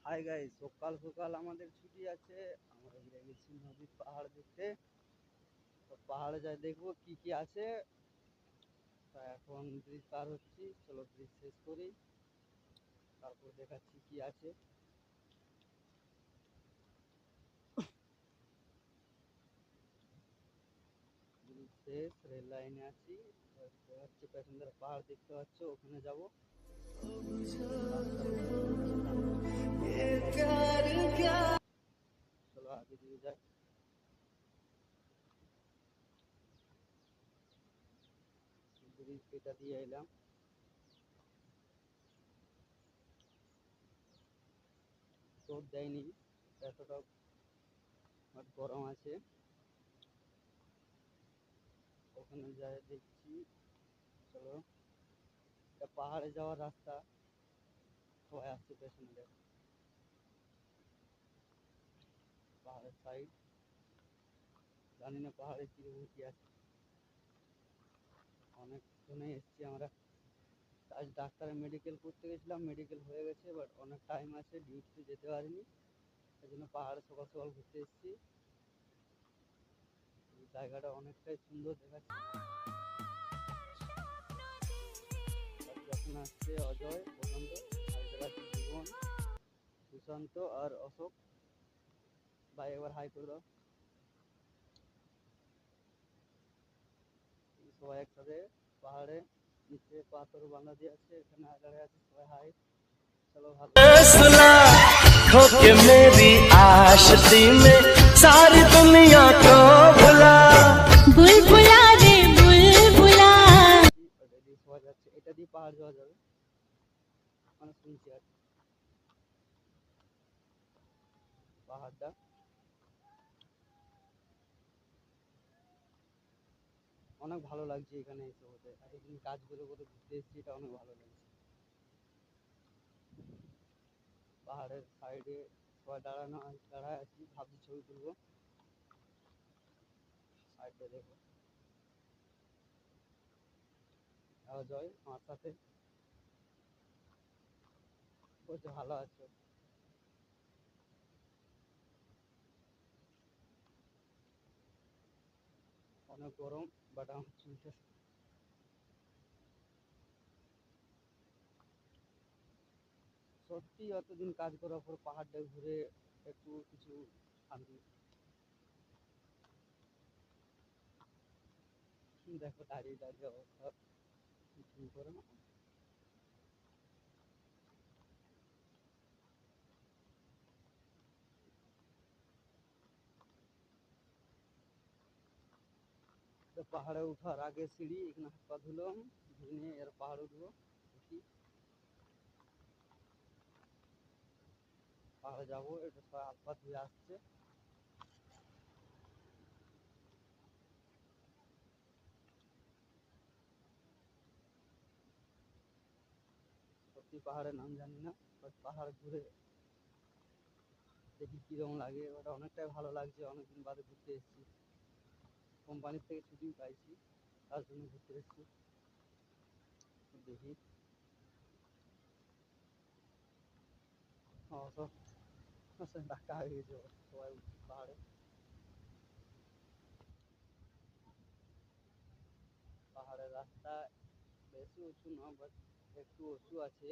Hi guys, সকাল সকাল আমাদের ছুটি আছে। আমরা গেছি নদীর পাহাড় দেখতে। তো পাহাড়ে যাই, দেখবো কি কি আছে। তা এখন ব্রিজ পার হচ্ছি, চলো ব্রিজ শেষ করি, তারপর দেখাচ্ছি কি আছে। ব্রিজ শেষ, রেল লাইনে আছি। হচ্ছে প্যাসেঞ্জার পাহাড় দেখতে পাচ্ছ, ওখানে যাবো। চলো আগে দিয়ে যাই। ব্রিজ এটা দিয়ে এলাম। রোদ দেয়নি, এতটা গরম আছে। ওখানে যাই দেখছি। চলো, এটা পাহাড়ে যাওয়ার রাস্তা। সবাই আসছে পেছনে, দেখ পাহাড়ের সাইড। জানি না পাহাড়ে কিরকম কি আছে। অনেক জনে এসছি আমরা। আজ ডাক্তারের মেডিকেল করতে গেছিলাম, মেডিকেল হয়ে গেছে, বাট অনেক টাইম আছে, ডিউটিতে যেতে পারিনি। এই জন্য পাহাড়ে সকাল সকাল ঘুরতে এসেছি। জায়গাটা অনেকটাই সুন্দর দেখাচ্ছে। যখন আসছে অজয়, প্রশান্ত, আর দেখাচ্ছে জীবন, সুশান্ত আর অশোক। ভাই একবার হাই করে দাও। সবাই একসাথে পাহাড়ে নিচে পাথর বাঁধা দিয়ে আছে, এখানে আগাড়ে আছে সবাই। হাই, চলো ভালো। सुना खो के मेरी आशिकी में सारी दुनिया को भुला बुलबुला रे बुलबुला। শোয়া যাচ্ছে, এটা দিয়ে পাহাড় যাওয়া যাবে, মানে শুনছি আর। পাহাড়টা অনেক ভালো লাগছে এখানে এসে হতে। আর এখানে কাজগুলো করে ঘুরতে এসেছি, এটা অনেক ভালো লাগছে। পাহাড়ের সাইডে সবাই দাঁড়ায় আছি, ভাবছি ছবি তুলবো। সাইডে দেখো অজয় আমার সাথে, বলছে ভালো আছো। অনেক গরম, বাট আমার চুলটা সত্যি অতদিন কাজ করার পর পাহাড়টা ঘুরে একটু কিছু শান্তি। দেখো দাঁড়িয়ে দাঁড়িয়ে অবস্থা কিছু করে না। তো পাহাড়ে ওঠার আগে সিঁড়ি, এখানে হাত পা ধুলাম, ধুয়ে নিয়ে এর পাহাড়ে উঠবো। দেখি পাহাড়ে যাবো, এটা সবাই হাত পা ধুয়ে আসছে। সত্যি পাহাড়ের নাম জানি না, বাট পাহাড় ঘুরে দেখি কিরকম লাগে। ওটা অনেকটাই ভালো লাগছে, অনেকদিন বাদে ঘুরতে এসেছি। কোম্পানির থেকে ছুটি পাইছি, তার জন্য ঘুরতে এসেছি। দেখি সব ধাক্কা হয়ে গেছে, সবাই উঠছি পাহাড়ে। পাহাড়ের রাস্তা বেশি উঁচু না, বাট একটু উঁচু আছে।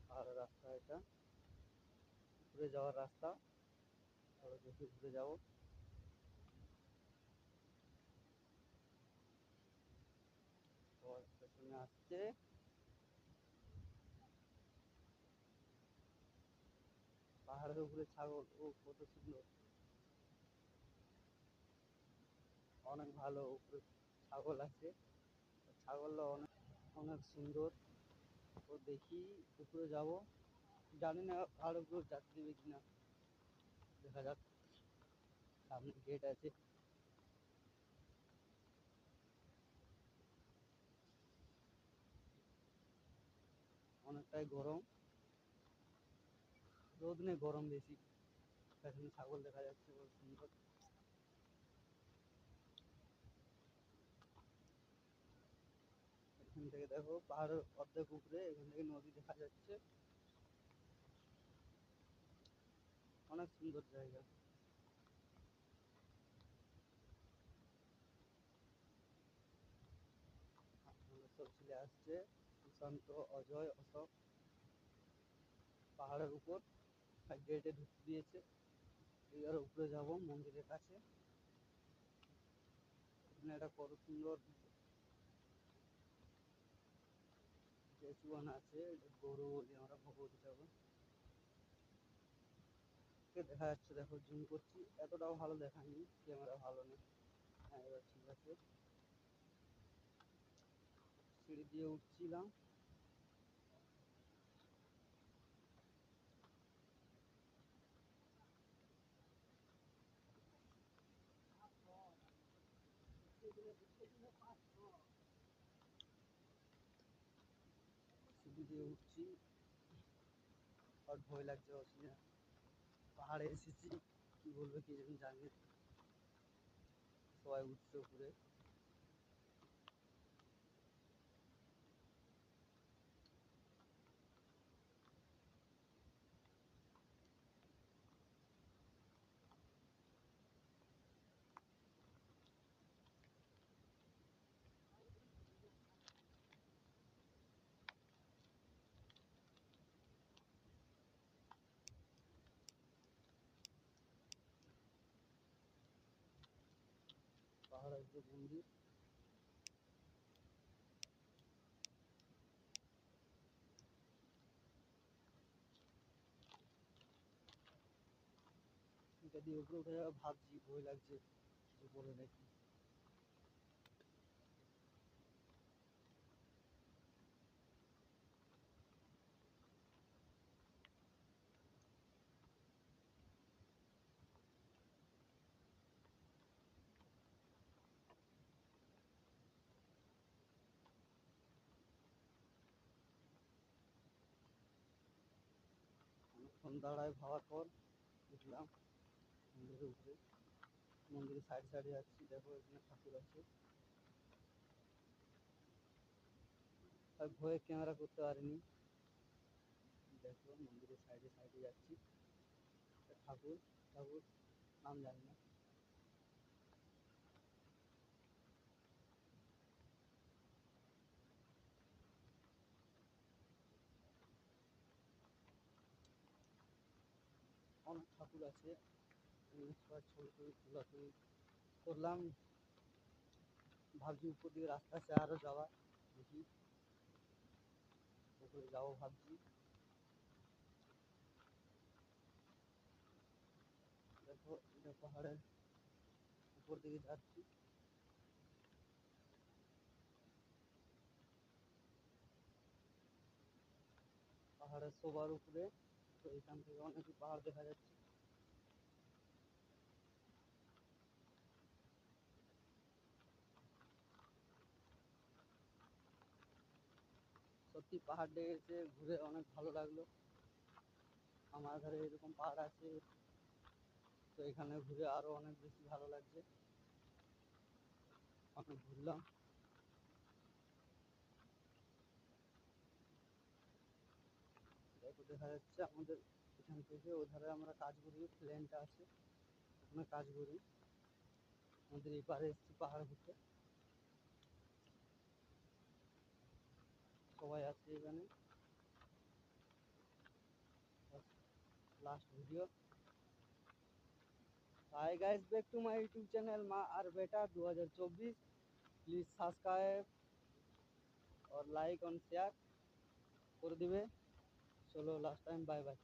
পাহাড়ের রাস্তা এটা, ঘুরে যাওয়ার রাস্তা। চলো দেখি ঘুরে যাবো। সবাই পেছনে আসছে। পাহাড়ের উপরে ছাগল, ও কত সুন্দর, অনেক ভালো। উপরে ছাগল আছে, ছাগলটা অনেক অনেক সুন্দর। তো দেখি উপরে যাব, জানি না আর উপরে যাত্রী দেবে কিনা, দেখা যাক। সামনে গেট আছে। অনেকটাই গরম, রোদ নেই, গরম বেশি। পেছনে ছাগল দেখা যাচ্ছে, খুব সুন্দর। এখান থেকে দেখো পাহাড়ের অর্ধেক উপরে, এখান থেকে নদী দেখা যাচ্ছে, অনেক সুন্দর জায়গা। সব ছেলে আসছে, সুশান্ত, অজয়, অশোক পাহাড়ের উপর গেটে ঢুকতে দিয়েছে। এবার উপরে যাব মন্দিরের কাছে। এখানে একটা কত সুন্দর স্ট্যাচু আছে, গরু বলি আমরা, ভগবতী ঠাকুর দেখা যাচ্ছে। দেখো জুম করছি, এতটাও ভালো দেখায়নি, ক্যামেরা ভালো নেই। হ্যাঁ এবার ঠিক আছে। সিঁড়ি দিয়ে উঠছিলাম, সিঁড়ি দিয়ে উঠছি, আর ভয় লাগছে অসুবিধা। পাহাড়ে এসেছি, কি বলবে কি জানি, সবাই উঠছে উপরে। পাহাড়ের যে মন্দির, এটা দিয়ে উপরে উঠে যাওয়া ভাবছি, ভয় লাগছে কিছু বলে নাকি। অনেকক্ষণ দাঁড়ায় ভাবার পর উঠলাম মন্দিরের উপরে। মন্দিরের সাইডে যাচ্ছি, দেখো এখানে ঠাকুর আছে। আর ভয়ে ক্যামেরা করতে পারিনি। দেখো মন্দিরের সাইডে যাচ্ছি, ঠাকুর ঠাকুর নাম জানি না। অনেক ঠাকুর আছে, সবার ছবি টবি তোলাতুলি করলাম। ভাবছি উপর দিকে রাস্তা আছে আরো যাওয়া, দেখি উপরে যাবো ভাবছি। দেখো এটা পাহাড়ের উপর দিকে যাচ্ছি, পাহাড়ের সবার উপরে। তো এখান থেকে অনেক পাহাড় দেখা যাচ্ছে। সত্যি পাহাড় দেখে ঘুরে অনেক ভালো লাগলো। আমার ধারে এরকম পাহাড় আছে, তো এখানে ঘুরে আরো অনেক বেশি ভালো লাগছে। অনেক ঘুরলাম। দেখো দেখা যাচ্ছে আমাদের এখান থেকে ওধারে আমরা কাজ করি, প্লেনটা আছে ওখানে কাজ করি। আমাদের এপারে এসছি পাহাড় ঘুরতে, সবাই আছে এখানে। Last video. Hi guys, back to my YouTube channel माँ और बेटा 2024। प्लीज सब्सक्राइब और लाइक और शेयर कर दिबे। चलो लास्ट टाइम, बाय बाय।